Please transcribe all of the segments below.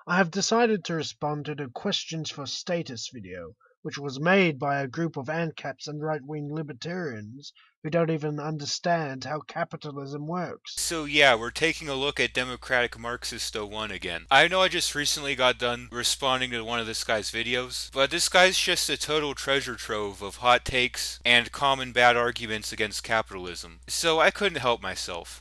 I have decided to respond to the Questions for Status video, which was made by a group of ANCAPs and right-wing libertarians who don't even understand how capitalism works. So yeah, we're taking a look at DemocraticMarxist01 again. I know I just recently got done responding to one of this guy's videos, but this guy's just a total treasure trove of hot takes and common bad arguments against capitalism. So I couldn't help myself.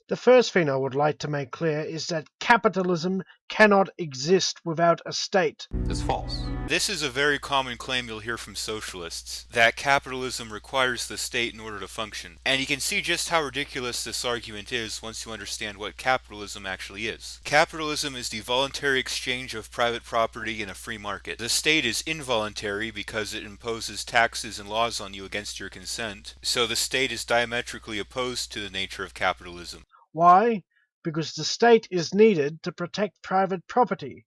The first thing I would like to make clear is that capitalism cannot exist without a state. Is false. This is a very common claim you'll hear from socialists, that capitalism requires the state in order to function. And you can see just how ridiculous this argument is once you understand what capitalism actually is. Capitalism is the voluntary exchange of private property in a free market. The state is involuntary because it imposes taxes and laws on you against your consent, so the state is diametrically opposed to the nature of capitalism. Why? Because the state is needed to protect private property.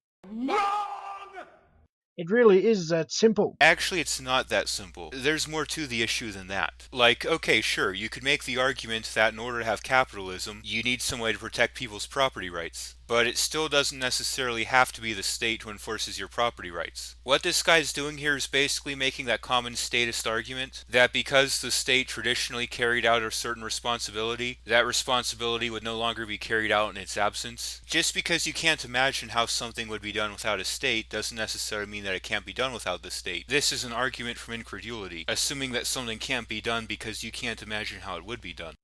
It really is that simple. Actually, it's not that simple. There's more to the issue than that. Like, okay, sure, you could make the argument that in order to have capitalism, you need some way to protect people's property rights. But it still doesn't necessarily have to be the state who enforces your property rights. What this guy's doing here is basically making that common statist argument that because the state traditionally carried out a certain responsibility, that responsibility would no longer be carried out in its absence. Just because you can't imagine how something would be done without a state doesn't necessarily mean that it can't be done without the state. This is an argument from incredulity, assuming that something can't be done because you can't imagine how it would be done.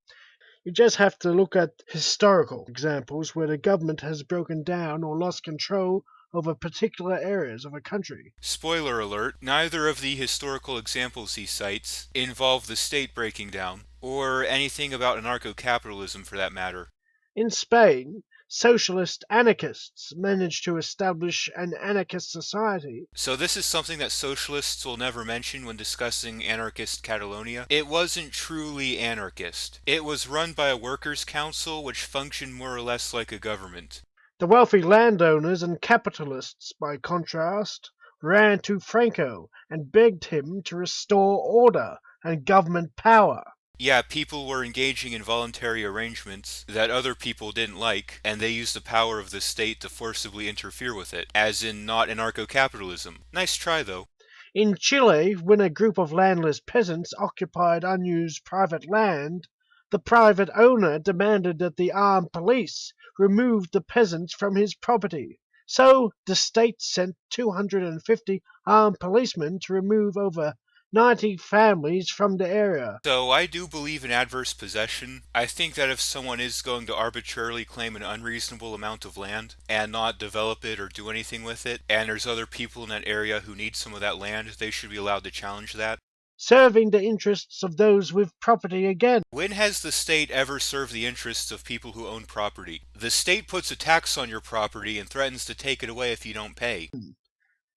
You just have to look at historical examples where the government has broken down or lost control over particular areas of a country. Spoiler alert, neither of the historical examples he cites involve the state breaking down, or anything about anarcho-capitalism for that matter. In Spain, socialist anarchists managed to establish an anarchist society. So this is something that socialists will never mention when discussing anarchist Catalonia. It wasn't truly anarchist. It was run by a workers' council which functioned more or less like a government. The wealthy landowners and capitalists, by contrast, ran to Franco and begged him to restore order and government power. Yeah, people were engaging in voluntary arrangements that other people didn't like, and they used the power of the state to forcibly interfere with it, as in not anarcho-capitalism. Nice try, though. In Chile, when a group of landless peasants occupied unused private land, the private owner demanded that the armed police remove the peasants from his property. So the state sent 250 armed policemen to remove over 90 families from the area. So I do believe in adverse possession. I think that if someone is going to arbitrarily claim an unreasonable amount of land and not develop it or do anything with it, and there's other people in that area who need some of that land, they should be allowed to challenge that. Serving the interests of those with property again. When has the state ever served the interests of people who own property? The state puts a tax on your property and threatens to take it away if you don't pay.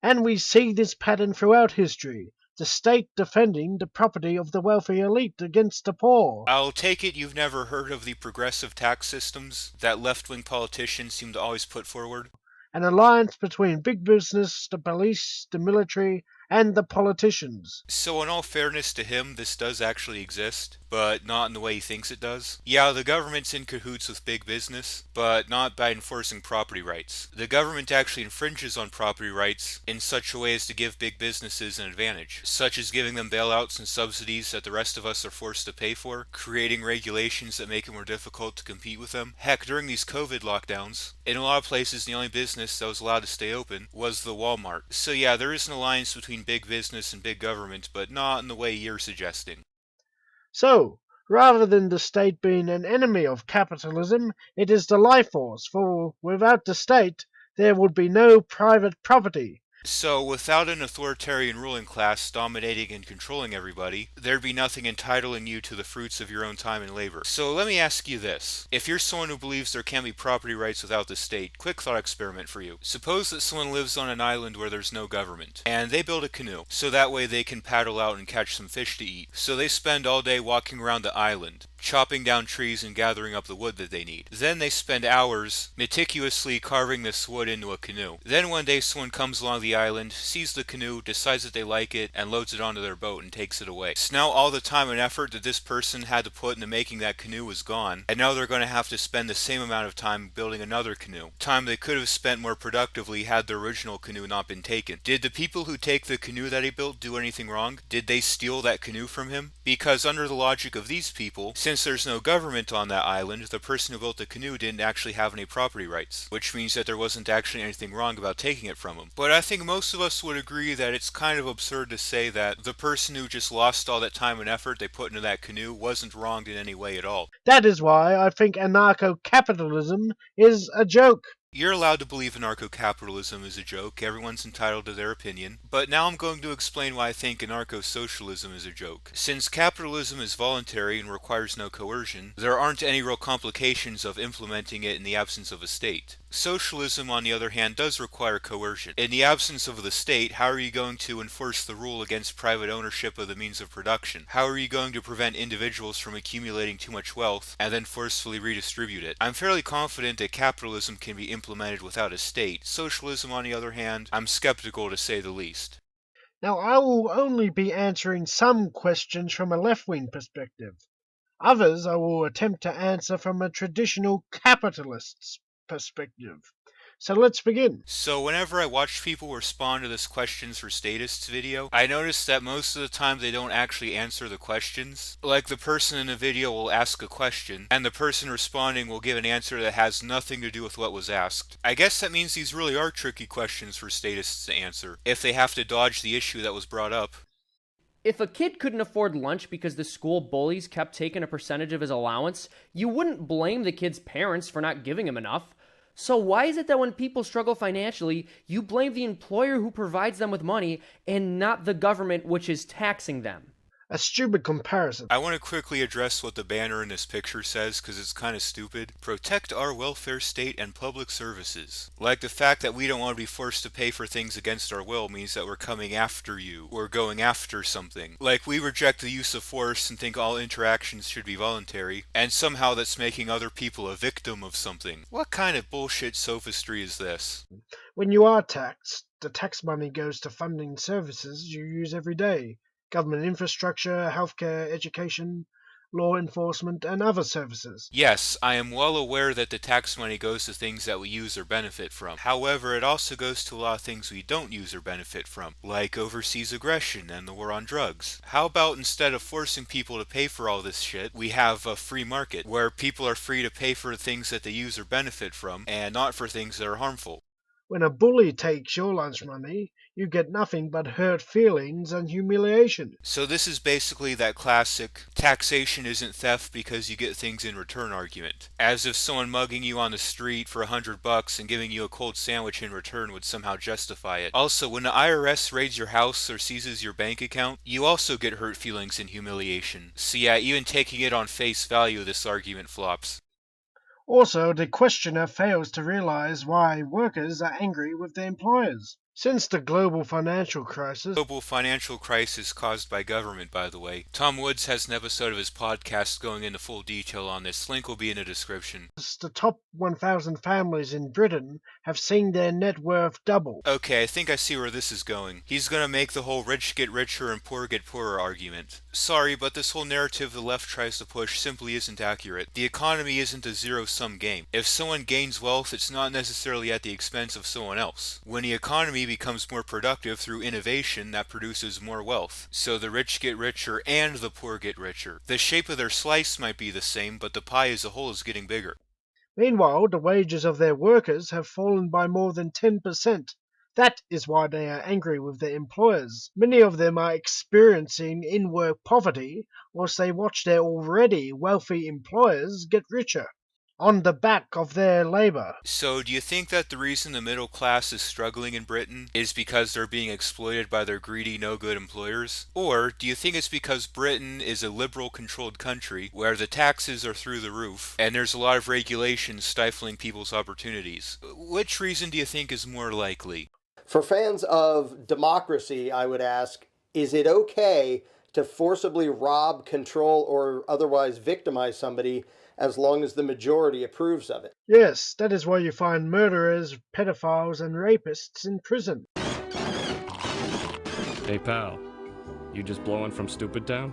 And we see this pattern throughout history. The state defending the property of the wealthy elite against the poor. I'll take it you've never heard of the progressive tax systems that left-wing politicians seem to always put forward? An alliance between big business, the police, the military, and the politicians. So in all fairness to him, this does actually exist, but not in the way he thinks it does. Yeah, the government's in cahoots with big business, but not by enforcing property rights. The government actually infringes on property rights in such a way as to give big businesses an advantage, such as giving them bailouts and subsidies that the rest of us are forced to pay for, creating regulations that make it more difficult to compete with them. Heck, during these COVID lockdowns, in a lot of places the only business that was allowed to stay open was the Walmart. So yeah, there is an alliance between big business and big government, but not in the way you're suggesting. So, rather than the state being an enemy of capitalism, it is the life force, for without the state, there would be no private property. So, without an authoritarian ruling class dominating and controlling everybody, there'd be nothing entitling you to the fruits of your own time and labor. So let me ask you this. If you're someone who believes there can't be property rights without the state, quick thought experiment for you. Suppose that someone lives on an island where there's no government, and they build a canoe, so that way they can paddle out and catch some fish to eat. So they spend all day walking around the island. chopping down trees and gathering up the wood that they need. Then they spend hours meticulously carving this wood into a canoe. Then one day someone comes along the island, sees the canoe, decides that they like it, and loads it onto their boat and takes it away. So now all the time and effort that this person had to put into making that canoe is gone, and now they're going to have to spend the same amount of time building another canoe. Time they could have spent more productively had the original canoe not been taken. Did the people who take the canoe that he built do anything wrong? Did they steal that canoe from him? Because under the logic of these people, since there's no government on that island, the person who built the canoe didn't actually have any property rights, which means that there wasn't actually anything wrong about taking it from him. But I think most of us would agree that it's kind of absurd to say that the person who just lost all that time and effort they put into that canoe wasn't wronged in any way at all. That is why I think anarcho-capitalism is a joke. You're allowed to believe anarcho-capitalism is a joke. Everyone's entitled to their opinion. But now I'm going to explain why I think anarcho-socialism is a joke. Since capitalism is voluntary and requires no coercion, there aren't any real complications of implementing it in the absence of a state. Socialism, on the other hand, does require coercion. In the absence of the state, how are you going to enforce the rule against private ownership of the means of production? How are you going to prevent individuals from accumulating too much wealth and then forcefully redistribute it? I'm fairly confident that capitalism can be implemented without a state. Socialism, on the other hand, I'm skeptical to say the least. Now, I will only be answering some questions from a left-wing perspective. Others I will attempt to answer from a traditional capitalist's perspective. So let's begin. So whenever I watch people respond to this questions for statists video, I notice that most of the time they don't actually answer the questions. Like the person in the video will ask a question, and the person responding will give an answer that has nothing to do with what was asked. I guess that means these really are tricky questions for statists to answer, if they have to dodge the issue that was brought up. If a kid couldn't afford lunch because the school bullies kept taking a percentage of his allowance, you wouldn't blame the kid's parents for not giving him enough. So why is it that when people struggle financially, you blame the employer who provides them with money and not the government which is taxing them? A stupid comparison. I want to quickly address what the banner in this picture says because it's kind of stupid. Protect our welfare state and public services. Like the fact that we don't want to be forced to pay for things against our will means that we're coming after you or going after something. Like we reject the use of force and think all interactions should be voluntary, and somehow that's making other people a victim of something. What kind of bullshit sophistry is this? When you are taxed, the tax money goes to funding services you use every day. Government infrastructure, healthcare, education, law enforcement, and other services. Yes, I am well aware that the tax money goes to things that we use or benefit from. However, it also goes to a lot of things we don't use or benefit from, like overseas aggression and the war on drugs. How about instead of forcing people to pay for all this shit, we have a free market, where people are free to pay for things that they use or benefit from, and not for things that are harmful? When a bully takes your lunch money, you get nothing but hurt feelings and humiliation. So this is basically that classic taxation isn't theft because you get things in return argument. As if someone mugging you on the street for $100 and giving you a cold sandwich in return would somehow justify it. Also, when the IRS raids your house or seizes your bank account, you also get hurt feelings and humiliation. So yeah, even taking it on face value, this argument flops. Also, the questioner fails to realize why workers are angry with their employers. Since the global financial crisis Caused by government, by the way. Tom Woods has an episode of his podcast going into full detail on this. Link will be in the description. The top 1,000 families in Britain have seen their net worth double. Okay, I think I see where this is going. He's gonna make the whole rich get richer and poor get poorer argument. Sorry, but this whole narrative the left tries to push simply isn't accurate. The economy isn't a zero-sum game. If someone gains wealth, it's not necessarily at the expense of someone else. When the economy becomes more productive through innovation, that produces more wealth. So the rich get richer and the poor get richer. The shape of their slice might be the same, but the pie as a whole is getting bigger. Meanwhile, the wages of their workers have fallen by more than 10%. That is why they are angry with their employers. Many of them are experiencing in-work poverty whilst they watch their already wealthy employers get richer on the back of their labor. So do you think that the reason the middle class is struggling in Britain is because they're being exploited by their greedy, no-good employers? Or do you think it's because Britain is a liberal-controlled country where the taxes are through the roof and there's a lot of regulations stifling people's opportunities? Which reason do you think is more likely? For fans of democracy, I would ask, is it okay to forcibly rob, control, or otherwise victimize somebody as long as the majority approves of it. Yes, that is why you find murderers, pedophiles, and rapists in prison. Hey pal, you just blowing from Stupid Town?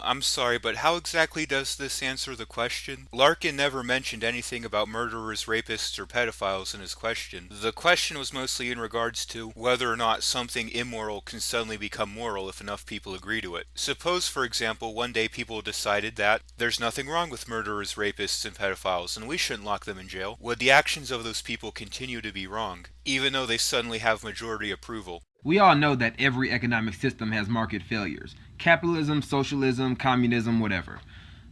I'm sorry, but how exactly does this answer the question? Larkin never mentioned anything about murderers, rapists, or pedophiles in his question. The question was mostly in regards to whether or not something immoral can suddenly become moral if enough people agree to it. Suppose, for example, one day people decided that there's nothing wrong with murderers, rapists, and pedophiles, and we shouldn't lock them in jail. Would the actions of those people continue to be wrong, even though they suddenly have majority approval? We all know that every economic system has market failures. Capitalism, socialism, communism, whatever.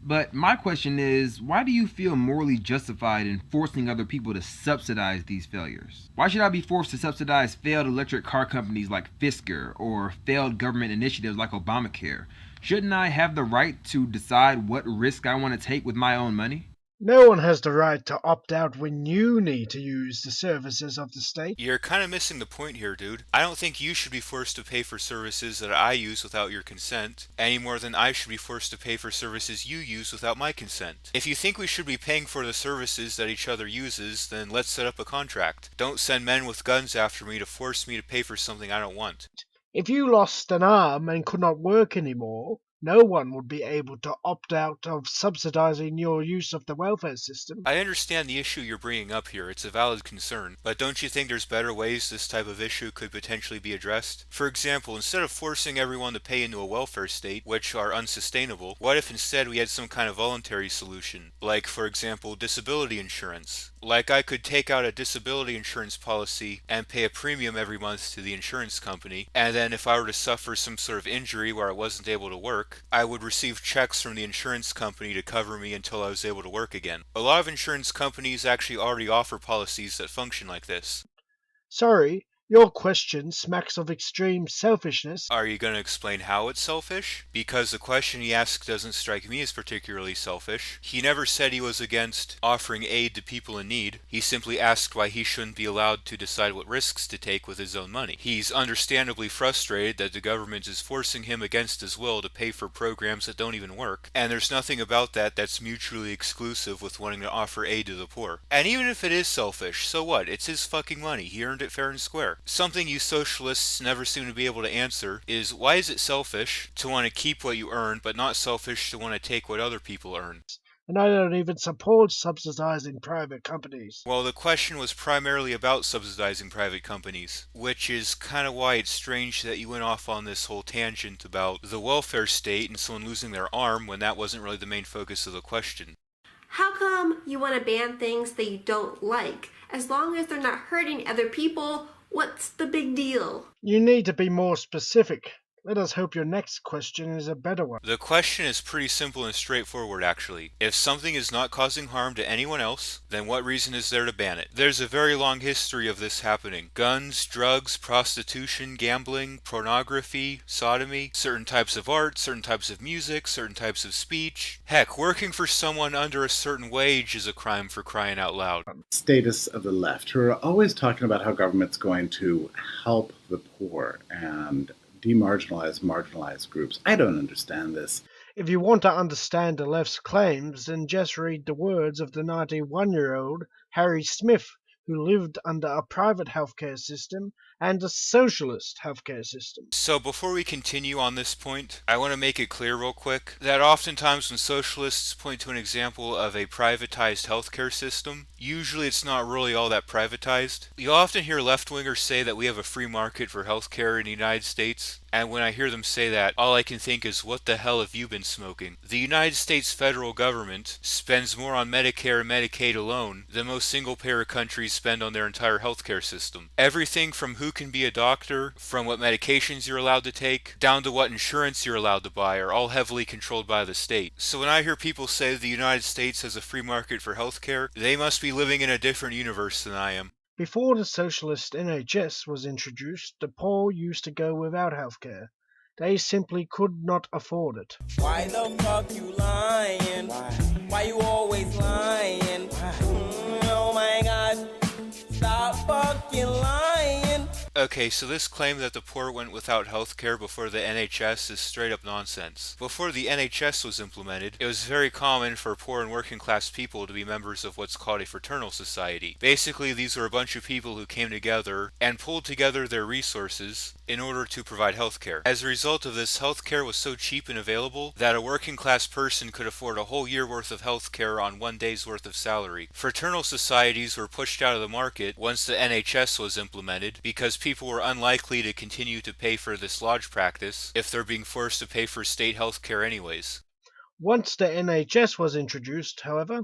But my question is, why do you feel morally justified in forcing other people to subsidize these failures? Why should I be forced to subsidize failed electric car companies like Fisker or failed government initiatives like Obamacare? Shouldn't I have the right to decide what risk I want to take with my own money? No one has the right to opt out when you need to use the services of the state. You're kind of missing the point here, dude. I don't think you should be forced to pay for services that I use without your consent, any more than I should be forced to pay for services you use without my consent. If you think we should be paying for the services that each other uses, then let's set up a contract. Don't send men with guns after me to force me to pay for something I don't want. If you lost an arm and could not work anymore, no one would be able to opt out of subsidizing your use of the welfare system. I understand the issue you're bringing up here. It's a valid concern. But don't you think there's better ways this type of issue could potentially be addressed? For example, instead of forcing everyone to pay into a welfare state, which are unsustainable, what if instead we had some kind of voluntary solution? Like, for example, disability insurance. Like, I could take out a disability insurance policy and pay a premium every month to the insurance company, and then if I were to suffer some sort of injury where I wasn't able to work, I would receive checks from the insurance company to cover me until I was able to work again. A lot of insurance companies actually already offer policies that function like this. Sorry, your question smacks of extreme selfishness. Are you going to explain how it's selfish? Because the question he asked doesn't strike me as particularly selfish. He never said he was against offering aid to people in need. He simply asked why he shouldn't be allowed to decide what risks to take with his own money. He's understandably frustrated that the government is forcing him against his will to pay for programs that don't even work, and there's nothing about that that's mutually exclusive with wanting to offer aid to the poor. And even if it is selfish, so what? It's his fucking money. He earned it fair and square. Something you socialists never seem to be able to answer is, why is it selfish to want to keep what you earn, but not selfish to want to take what other people earn? And I don't even support subsidizing private companies. Well, the question was primarily about subsidizing private companies, which is kind of why it's strange that you went off on this whole tangent about the welfare state and someone losing their arm when that wasn't really the main focus of the question. How come you want to ban things that you don't like? As long as they're not hurting other people, what's the big deal? You need to be more specific. Let us hope your next question is a better one. The question is pretty simple and straightforward, actually. If something is not causing harm to anyone else, then what reason is there to ban it? There's a very long history of this happening. Guns, drugs, prostitution, gambling, pornography, sodomy, certain types of art, certain types of music, certain types of speech. Heck, working for someone under a certain wage is a crime, for crying out loud. Status of the left, who are always talking about how government's going to help the poor and demarginalize marginalized groups. I don't understand this. If you want to understand the left's claims, then just read the words of the 91-year-old Harry Smith, who lived under a private healthcare system and a socialist healthcare system. So before we continue on this point, I want to make it clear real quick that oftentimes when socialists point to an example of a privatized healthcare system, usually it's not really all that privatized. You'll often hear left-wingers say that we have a free market for healthcare in the United States, and when I hear them say that, all I can think is, what the hell have you been smoking? The United States federal government spends more on Medicare and Medicaid alone than most single-payer countries spend on their entire healthcare system. Everything from who can be a doctor, from what medications you're allowed to take, down to what insurance you're allowed to buy, are all heavily controlled by the state. So when I hear people say the United States has a free market for healthcare, they must be living in a different universe than I am. Before the socialist NHS was introduced, the poor used to go without healthcare. They simply could not afford it. Why the fuck you lying? Why you always lying? Oh my god, stop fucking lying. Okay, so this claim that the poor went without health care before the NHS is straight up nonsense. Before the NHS was implemented, it was very common for poor and working class people to be members of what's called a fraternal society. Basically, these were a bunch of people who came together and pulled together their resources in order to provide health care. As a result of this, health care was so cheap and available that a working class person could afford a whole year worth of health care on one day's worth of salary. Fraternal societies were pushed out of the market once the NHS was implemented because people were unlikely to continue to pay for this lodge practice if they're being forced to pay for state health care anyways. Once the NHS was introduced, however,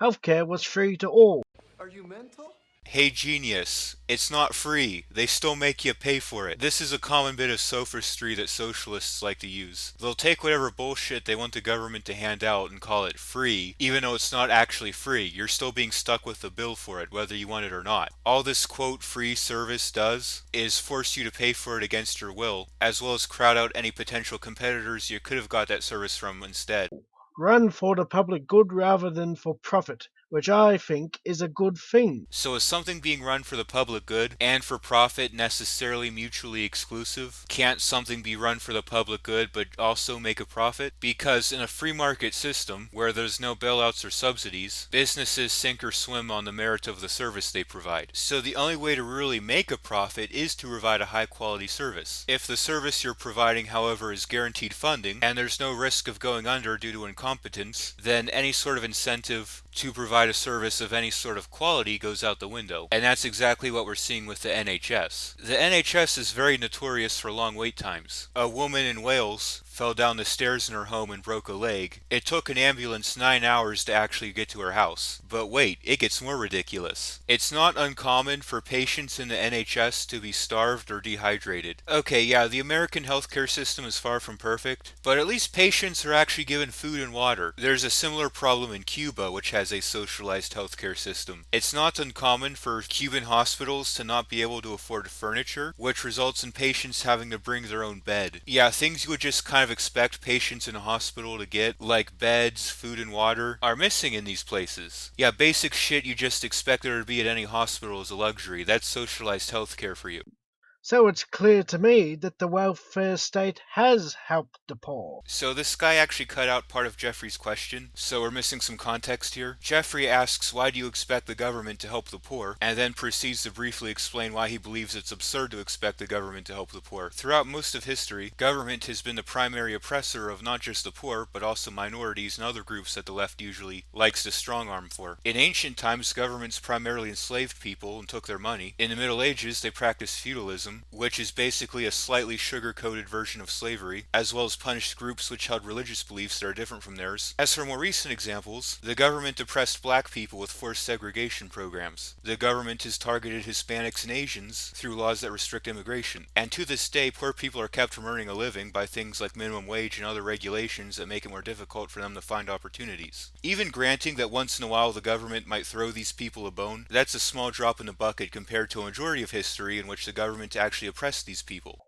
healthcare was free to all. Are you mental? Hey genius, it's not free. They still make you pay for it. This is a common bit of sophistry that socialists like to use. They'll take whatever bullshit they want the government to hand out and call it free, even though it's not actually free. You're still being stuck with the bill for it, whether you want it or not. All this quote free service does is force you to pay for it against your will, as well as crowd out any potential competitors you could have got that service from instead. Run for the public good rather than for profit, which I think is a good thing. So is something being run for the public good and for profit necessarily mutually exclusive? Can't something be run for the public good but also make a profit? Because in a free market system, where there's no bailouts or subsidies, businesses sink or swim on the merit of the service they provide. So the only way to really make a profit is to provide a high quality service. If the service you're providing, however, is guaranteed funding, and there's no risk of going under due to incompetence, then any sort of incentive to provide a service of any sort of quality goes out the window. And that's exactly what we're seeing with the NHS. The NHS is very notorious for long wait times. A woman in Wales fell down the stairs in her home and broke a leg. It took an ambulance 9 hours to actually get to her house. But wait, it gets more ridiculous. It's not uncommon for patients in the NHS to be starved or dehydrated. Okay, yeah, the American healthcare system is far from perfect, but at least patients are actually given food and water. There's a similar problem in Cuba, which has a socialized healthcare system. It's not uncommon for Cuban hospitals to not be able to afford furniture, which results in patients having to bring their own bed. Yeah, things you would just kind of expect patients in a hospital to get, like beds, food, and water, are missing in these places. Yeah, basic shit you just expect there to be at any hospital is a luxury. That's socialized healthcare for you. So it's clear to me that the welfare state has helped the poor. So this guy actually cut out part of Jeffrey's question, so we're missing some context here. Jeffrey asks, why do you expect the government to help the poor? And then proceeds to briefly explain why he believes it's absurd to expect the government to help the poor. Throughout most of history, government has been the primary oppressor of not just the poor, but also minorities and other groups that the left usually likes to strong-arm for. In ancient times, governments primarily enslaved people and took their money. In the Middle Ages, they practiced feudalism, which is basically a slightly sugar-coated version of slavery, as well as punished groups which held religious beliefs that are different from theirs. As for more recent examples, the government oppressed black people with forced segregation programs. The government has targeted Hispanics and Asians through laws that restrict immigration. And to this day, poor people are kept from earning a living by things like minimum wage and other regulations that make it more difficult for them to find opportunities. Even granting that once in a while the government might throw these people a bone, that's a small drop in the bucket compared to a majority of history in which the government actually oppressed these people.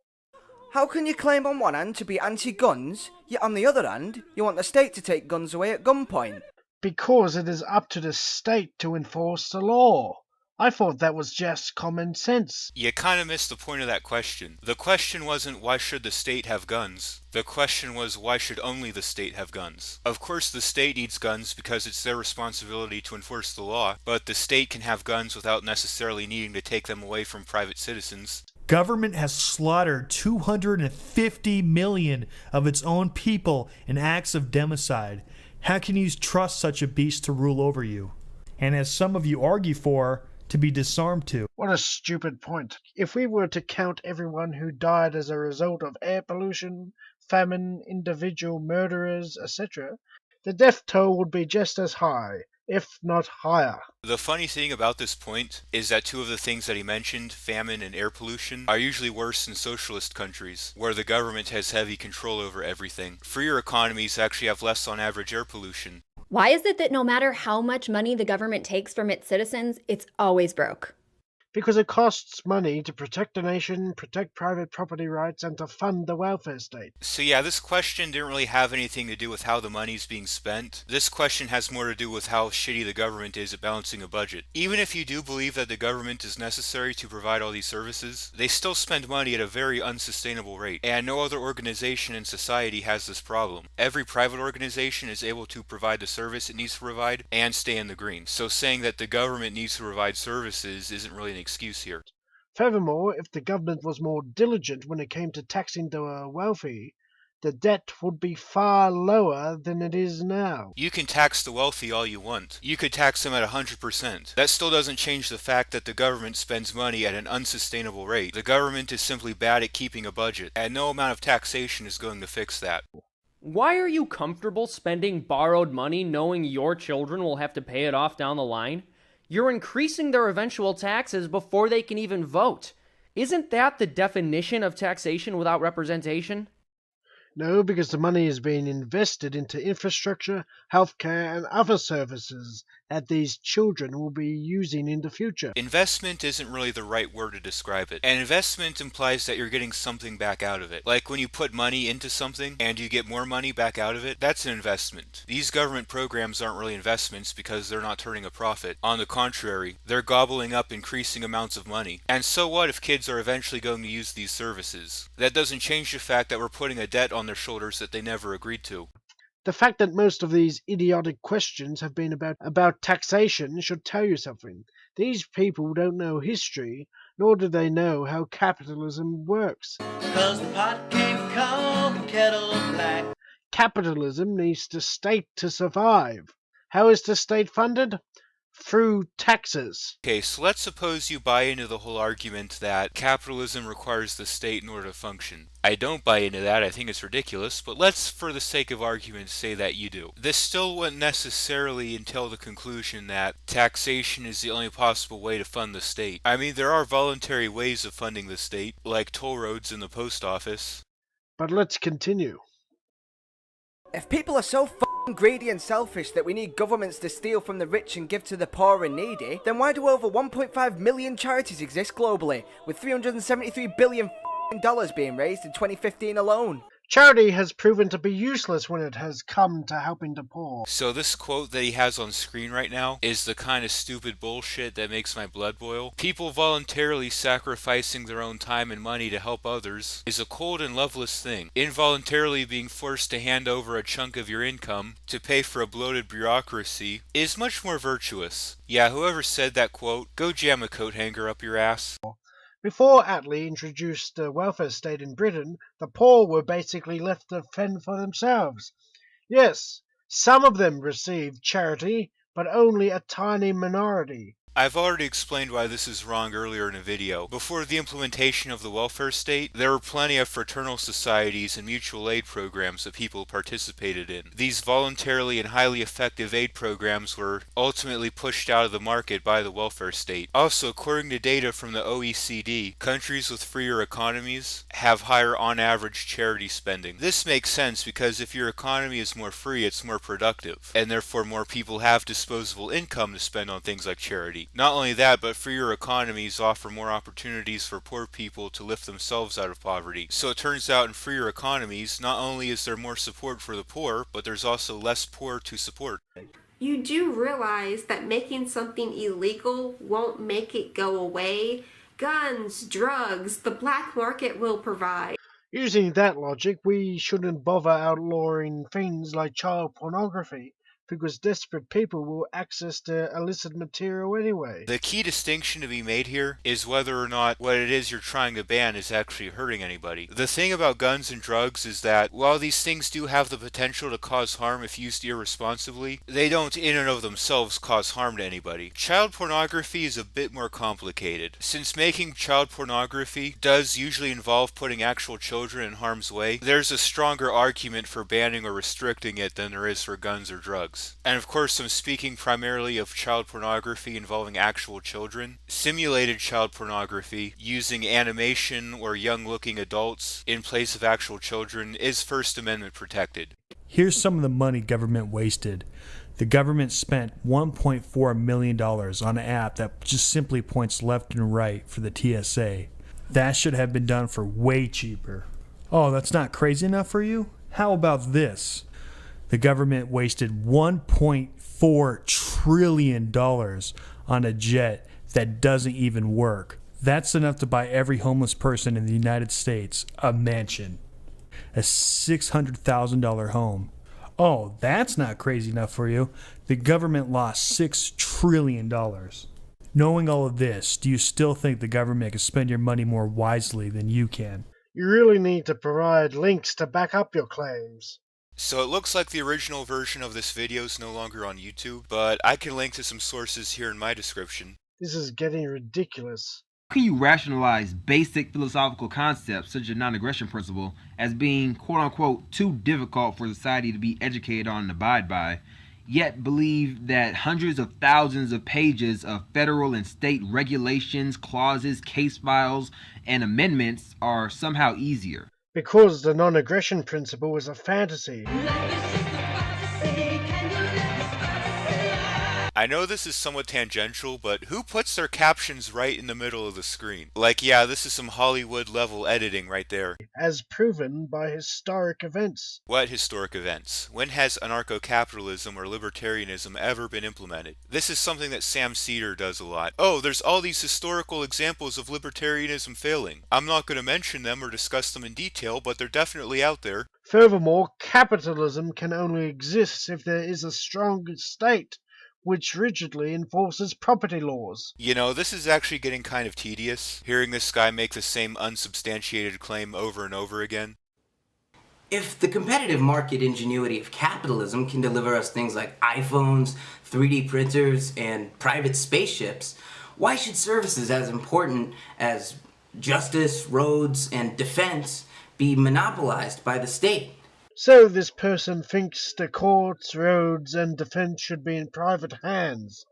How can you claim on one hand to be anti-guns, yet on the other hand, you want the state to take guns away at gunpoint? Because it is up to the state to enforce the law. I thought that was just common sense. You kind of missed the point of that question. The question wasn't why should the state have guns? The question was why should only the state have guns? Of course the state needs guns because it's their responsibility to enforce the law, but the state can have guns without necessarily needing to take them away from private citizens. Government has slaughtered 250 million of its own people in acts of democide. How can you trust such a beast to rule over you? And as some of you argue for, to be disarmed to. What a stupid point. If we were to count everyone who died as a result of air pollution, famine, individual murderers, etc., the death toll would be just as high, if not higher. The funny thing about this point is that two of the things that he mentioned, famine and air pollution, are usually worse in socialist countries, where the government has heavy control over everything. Freer economies actually have less on average air pollution. Why is it that no matter how much money the government takes from its citizens, it's always broke? Because it costs money to protect the nation, protect private property rights, and to fund the welfare state. So yeah, this question didn't really have anything to do with how the money's being spent. This question has more to do with how shitty the government is at balancing a budget. Even if you do believe that the government is necessary to provide all these services, they still spend money at a very unsustainable rate, and no other organization in society has this problem. Every private organization is able to provide the service it needs to provide and stay in the green. So saying that the government needs to provide services isn't really an excuse here. Furthermore, if the government was more diligent when it came to taxing the wealthy, the debt would be far lower than it is now. You can tax the wealthy all you want. You could tax them at 100%. That still doesn't change the fact that the government spends money at an unsustainable rate. The government is simply bad at keeping a budget, and no amount of taxation is going to fix that. Why are you comfortable spending borrowed money knowing your children will have to pay it off down the line? You're increasing their eventual taxes before they can even vote. Isn't that the definition of taxation without representation? No, because the money is being invested into infrastructure, healthcare, and other services that these children will be using in the future. Investment isn't really the right word to describe it. An investment implies that you're getting something back out of it. Like when you put money into something and you get more money back out of it, that's an investment. These government programs aren't really investments because they're not turning a profit. On the contrary, they're gobbling up increasing amounts of money. And so what if kids are eventually going to use these services? That doesn't change the fact that we're putting a debt on their shoulders that they never agreed to. The fact that most of these idiotic questions have been about taxation should tell you something. These people don't know history, nor do they know how capitalism works. 'Cause the pot can't call the kettle black. Capitalism needs the state to survive. How is the state funded? Through taxes. Okay, so let's suppose you buy into the whole argument that capitalism requires the state in order to function. I don't buy into that, I think it's ridiculous, but let's, for the sake of argument, say that you do. This still wouldn't necessarily entail the conclusion that taxation is the only possible way to fund the state. I mean, there are voluntary ways of funding the state, like toll roads and the post office. But let's continue. If people are so greedy and selfish that we need governments to steal from the rich and give to the poor and needy, then why do over 1.5 million charities exist globally, with $373 billion being raised in 2015 alone? Charity has proven to be useless when it has come to helping the poor. So this quote that he has on screen right now is the kind of stupid bullshit that makes my blood boil. People voluntarily sacrificing their own time and money to help others is a cold and loveless thing. Involuntarily being forced to hand over a chunk of your income to pay for a bloated bureaucracy is much more virtuous. Yeah, whoever said that quote, go jam a coat hanger up your ass. Before Attlee introduced the welfare state in Britain, the poor were basically left to fend for themselves. Yes, some of them received charity, but only a tiny minority. I've already explained why this is wrong earlier in a video. Before the implementation of the welfare state, there were plenty of fraternal societies and mutual aid programs that people participated in. These voluntarily and highly effective aid programs were ultimately pushed out of the market by the welfare state. Also, according to data from the OECD, countries with freer economies have higher on-average charity spending. This makes sense because if your economy is more free, it's more productive, and therefore more people have disposable income to spend on things like charity. Not only that, but freer economies offer more opportunities for poor people to lift themselves out of poverty. So it turns out in freer economies, not only is there more support for the poor, but there's also less poor to support. You do realize that making something illegal won't make it go away. Guns, drugs, the black market will provide. Using that logic, we shouldn't bother outlawing things like child pornography, because desperate people will access the illicit material anyway. The key distinction to be made here is whether or not what it is you're trying to ban is actually hurting anybody. The thing about guns and drugs is that while these things do have the potential to cause harm if used irresponsibly, they don't in and of themselves cause harm to anybody. Child pornography is a bit more complicated. Since making child pornography does usually involve putting actual children in harm's way, there's a stronger argument for banning or restricting it than there is for guns or drugs. And of course, I'm speaking primarily of child pornography involving actual children. Simulated child pornography using animation or young-looking adults in place of actual children is First Amendment protected. Here's some of the money government wasted. The government spent $1.4 million on an app that just simply points left and right for the TSA. That should have been done for way cheaper. Oh, that's not crazy enough for you? How about this? The government wasted $1.4 trillion on a jet that doesn't even work. That's enough to buy every homeless person in the United States a mansion. A $600,000 home. Oh, that's not crazy enough for you. The government lost $6 trillion. Knowing all of this, do you still think the government can spend your money more wisely than you can? You really need to provide links to back up your claims. So it looks like the original version of this video is no longer on YouTube, but I can link to some sources here in my description. This is getting ridiculous. How can you rationalize basic philosophical concepts such as the non-aggression principle as being quote-unquote too difficult for society to be educated on and abide by, yet believe that hundreds of thousands of pages of federal and state regulations, clauses, case files, and amendments are somehow easier? Because the non-aggression principle is a fantasy. I know this is somewhat tangential, but who puts their captions right in the middle of the screen? Like, yeah, this is some Hollywood level editing right there. As proven by historic events. What historic events? When has anarcho-capitalism or libertarianism ever been implemented? This is something that Sam Cedar does a lot. Oh, there's all these historical examples of libertarianism failing. I'm not going to mention them or discuss them in detail, but they're definitely out there. Furthermore, capitalism can only exist if there is a strong state which rigidly enforces property laws. You know, this is actually getting kind of tedious, hearing this guy make the same unsubstantiated claim over and over again. If the competitive market ingenuity of capitalism can deliver us things like iPhones, 3D printers, and private spaceships, why should services as important as justice, roads, and defense be monopolized by the state? So this person thinks the courts, roads, and defense should be in private hands.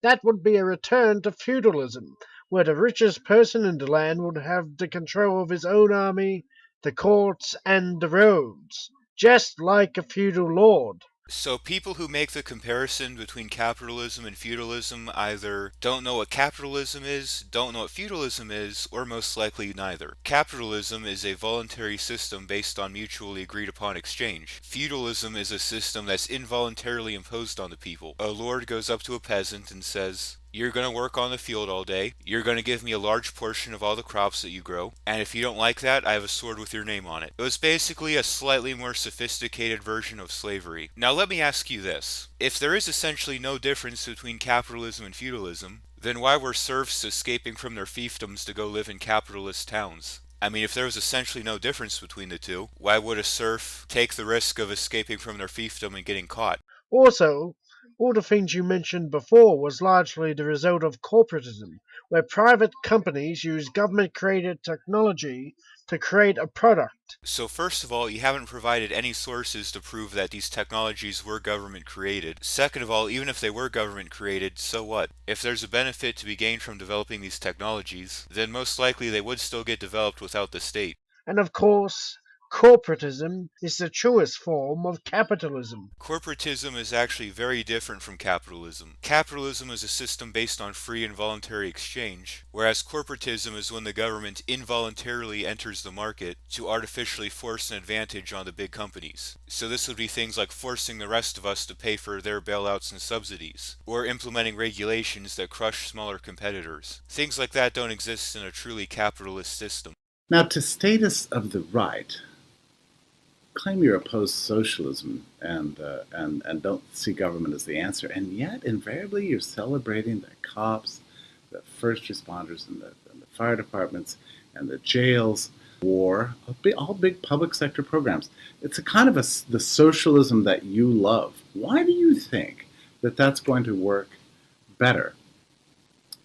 That would be a return to feudalism, where the richest person in the land would have the control of his own army, the courts, and the roads, just like a feudal lord. So people who make the comparison between capitalism and feudalism either don't know what capitalism is, don't know what feudalism is, or most likely neither. Capitalism is a voluntary system based on mutually agreed upon exchange. Feudalism is a system that's involuntarily imposed on the people. A lord goes up to a peasant and says, "You're going to work on the field all day, you're going to give me a large portion of all the crops that you grow, and if you don't like that, I have a sword with your name on it." It was basically a slightly more sophisticated version of slavery. Now let me ask you this. If there is essentially no difference between capitalism and feudalism, then why were serfs escaping from their fiefdoms to go live in capitalist towns? I mean, if there was essentially no difference between the two, why would a serf take the risk of escaping from their fiefdom and getting caught? Also, all the things you mentioned before was largely the result of corporatism, where private companies use government-created technology to create a product. So first of all, you haven't provided any sources to prove that these technologies were government created. Second of all, even if they were government created, so what? If there's a benefit to be gained from developing these technologies, then most likely they would still get developed without the state. And of course, corporatism is the truest form of capitalism. Corporatism is actually very different from capitalism. Capitalism is a system based on free and voluntary exchange, whereas corporatism is when the government involuntarily enters the market to artificially force an advantage on the big companies. So this would be things like forcing the rest of us to pay for their bailouts and subsidies, or implementing regulations that crush smaller competitors. Things like that don't exist in a truly capitalist system. Now, to statists of the right, claim you're opposed to socialism and don't see government as the answer, and yet invariably you're celebrating the cops, the first responders, and the fire departments, and the jails, war, all big public sector programs. It's a kind of the socialism that you love. Why do you think that that's going to work better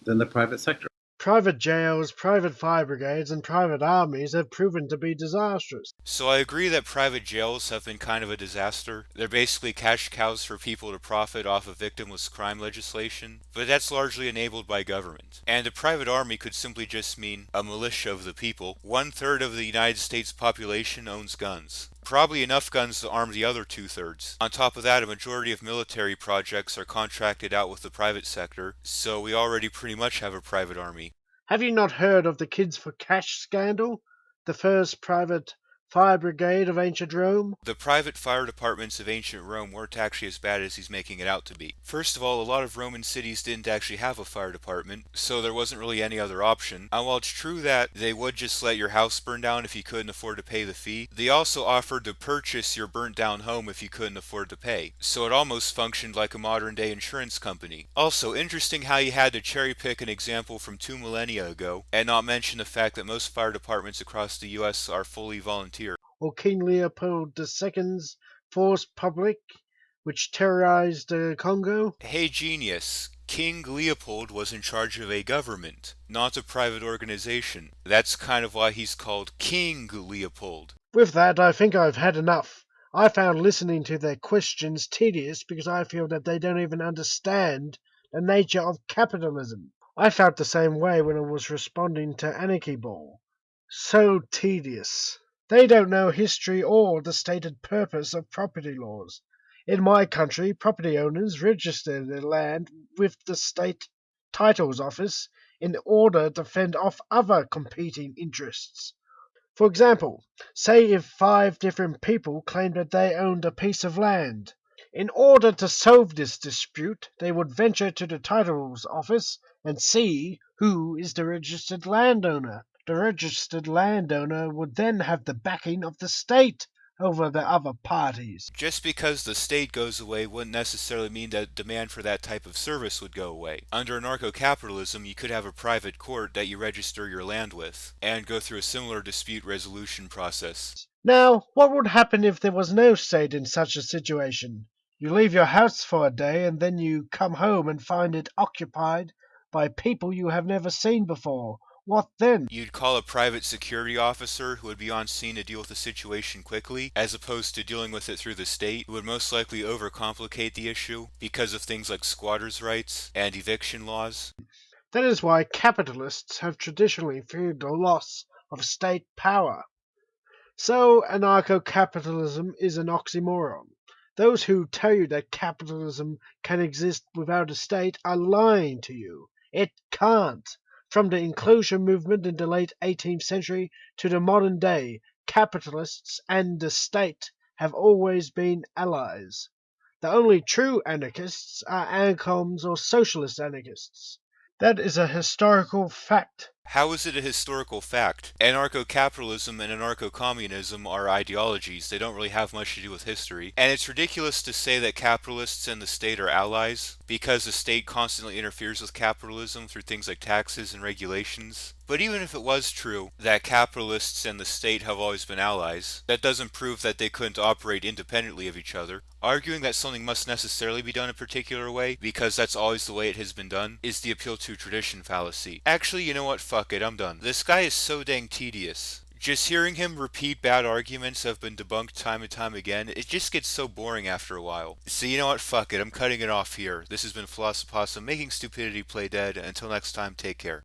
than the private sector? Private jails, private fire brigades, and private armies have proven to be disastrous. So I agree that private jails have been kind of a disaster. They're basically cash cows for people to profit off of victimless crime legislation, but that's largely enabled by government. And a private army could simply just mean a militia of the people. 1/3 of the United States population owns guns. Probably enough guns to arm the other two-thirds. On top of that, a majority of military projects are contracted out with the private sector, so we already pretty much have a private army. Have you not heard of the Kids for Cash scandal? The first private fire brigade of ancient Rome? The private fire departments of ancient Rome weren't actually as bad as he's making it out to be. First of all, a lot of Roman cities didn't actually have a fire department, so there wasn't really any other option. And while it's true that they would just let your house burn down if you couldn't afford to pay the fee, they also offered to purchase your burnt down home if you couldn't afford to pay. So it almost functioned like a modern day insurance company. Also, interesting how you had to cherry pick an example from 2 millennia ago, and not mention the fact that most fire departments across the US are fully volunteer. Or King Leopold II's force public, which terrorized the Congo? Hey genius, King Leopold was in charge of a government, not a private organization. That's kind of why he's called King Leopold. With that, I think I've had enough. I found listening to their questions tedious because I feel that they don't even understand the nature of capitalism. I felt the same way when I was responding to Anarchy Ball. So tedious. They don't know history or the stated purpose of property laws. In my country, property owners register their land with the state titles office in order to fend off other competing interests. For example, say if 5 different people claimed that they owned a piece of land. In order to solve this dispute, they would venture to the titles office and see who is the registered landowner. The registered landowner would then have the backing of the state over the other parties. Just because the state goes away wouldn't necessarily mean that demand for that type of service would go away. Under anarcho-capitalism, you could have a private court that you register your land with, and go through a similar dispute resolution process. Now, what would happen if there was no state in such a situation? You leave your house for a day and then you come home and find it occupied by people you have never seen before. What then? You'd call a private security officer who would be on scene to deal with the situation quickly, as opposed to dealing with it through the state, who would most likely overcomplicate the issue because of things like squatters' rights and eviction laws. That is why capitalists have traditionally feared the loss of state power. So anarcho-capitalism is an oxymoron. Those who tell you that capitalism can exist without a state are lying to you. It can't. From the enclosure movement in the late 18th century to the modern day, capitalists and the state have always been allies. The only true anarchists are anarchons or socialist anarchists. That is a historical fact. How is it a historical fact? Anarcho-capitalism and anarcho-communism are ideologies. They don't really have much to do with history. And it's ridiculous to say that capitalists and the state are allies, because the state constantly interferes with capitalism through things like taxes and regulations. But even if it was true that capitalists and the state have always been allies, that doesn't prove that they couldn't operate independently of each other. Arguing that something must necessarily be done a particular way, because that's always the way it has been done, is the appeal to tradition fallacy. Actually, you know what? Fuck it, I'm done. This guy is so dang tedious. Just hearing him repeat bad arguments that have been debunked time and time again, it just gets so boring after a while. So you know what? Fuck it, I'm cutting it off here. This has been Philosophossum, making stupidity play dead. Until next time, take care.